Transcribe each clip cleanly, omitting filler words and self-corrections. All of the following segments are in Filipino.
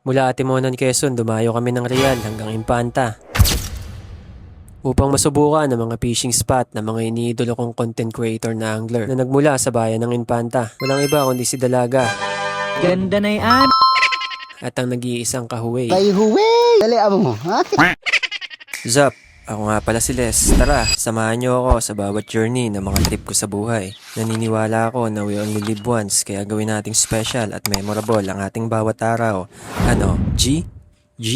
Mula Atimonan, Quezon, dumayo kami ng Real hanggang Infanta upang masubukan ang mga fishing spot ng mga iniidolo kong content creator na angler na nagmula sa bayan ng Infanta. Walang iba kundi si Dalaga Ganda na yan. at ang nag-iisang kahuway. Ay, huwi! Dali, amo mo, ha? Zap! Ako nga pala si Les. Tara, samahan niyo ako sa bawat journey ng mga trip ko sa buhay. Naniniwala ako na we only live once, kaya gawin nating special at memorable ang ating bawat araw. Ano? G? G!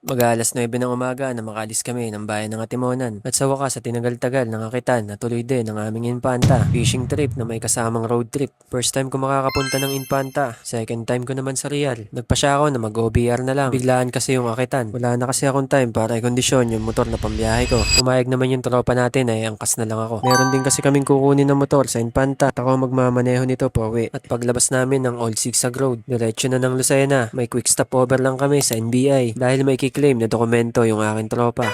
Mag-aalas 9 ng umaga na makalis kami ng bayan ng Atimonan. At sa wakas sa tinagal-tagal nangakitan na tuloy din ang aming Infanta. Fishing trip na may kasamang road trip. First time ko makakapunta ng Infanta. Second time ko naman sa Real. Nagpasya ako na mag-OBR na lang. Biglaan kasi yung akitan. Wala na kasi akong time para i-kondisyon yung motor na pambiyahe ko. Pumayag naman yung tropa natin ay angkas na lang ako. Meron din kasi kaming kukunin ng motor sa Infanta at ako magmamaneho nito pauwi. At paglabas namin ng Old Zigzag Road, diretso na ng Lucena. May quick stopover lang kami sa NBI dahil may claim na dokumento yung aking tropa.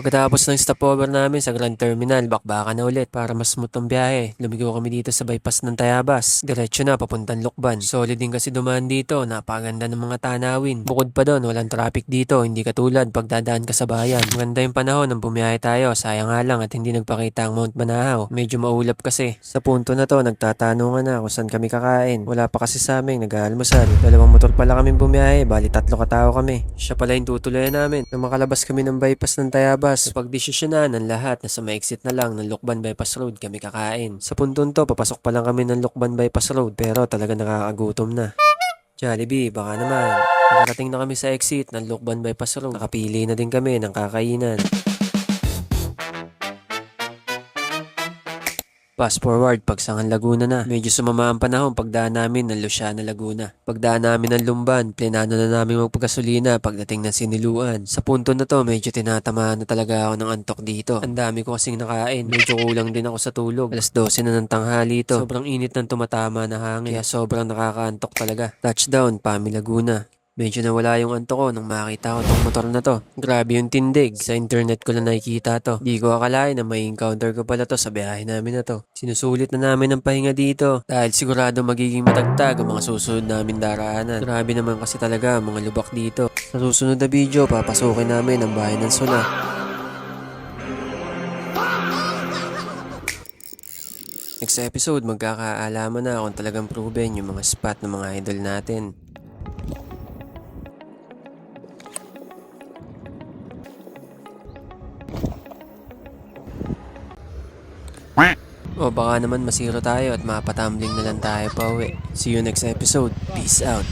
Pagkatapos ng stopover namin sa Grand Terminal, bakbakan na ulit para mas smooth ang biyahe. Lumigo kami dito sa bypass ng Tayabas. Diretso na papuntang Lucban. Solid din kasi dumaan dito, napakaganda ng mga tanawin. Bukod pa doon, walang traffic dito, hindi katulad pagdadaan ka sa bayan. Maganda yung panahon nang bumiyahe tayo, sayang nga lang at hindi nagpakita ang Mount Banahaw. Medyo maulap kasi. Sa punto na to, nagtatanungan na kung saan kami kakain. Wala pa kasi sa amin, nag-aalmusal. Dalawang motor pala kami bumiyahe, bali 3 katao kami. Siya pala yung tutuloyan namin. Nang makalabas kami ng bypass ng Tayabas, pagdesisyonan ng lahat na sa ma-exit na lang ng Lucban Bypass Road kami kakain. Sa puntong to, papasok pa lang kami ng Lucban Bypass Road pero talaga nakakagutom na. Jollibee, baka naman. Nakarating na kami sa exit ng Lucban Bypass Road. Nakapili na din kami ng kakainan. Fast forward, pagsangan Laguna na. Medyo sumama ang panahon pagdaan namin ng Luciana, Laguna. Pagdaan namin ng Lumban, plenano na namin magpagasolina pagdating ng Siniluan. Sa punto na to, medyo tinatamaan na talaga ako ng antok dito. Ang dami ko kasing nakain. Medyo kulang din ako sa tulog. Alas 12 na ng tanghali ito. Sobrang init ng tumatama na hangin. Kaya sobrang nakakaantok talaga. Touchdown, Pami, Laguna. Medyo nawala yung anto ko nang makita ko tong motor na to. Grabe yung tindig. Sa internet ko lang nakikita to. Di ko akalain na may encounter ko pala to sa biyahe namin na to. Sinusulit na namin ang pahinga dito dahil sigurado magiging matagtag ang mga susunod namin daraanan. Grabe naman kasi talaga ang mga lubak dito. Sa susunod na video, papasukin namin ang bahay ng Suna. Next episode, magkakaalaman na kung talagang proven yung mga spot ng mga idol natin. O baka naman masiro tayo at mapatumbling na lang tayo pa uwi. See you next episode. Peace out.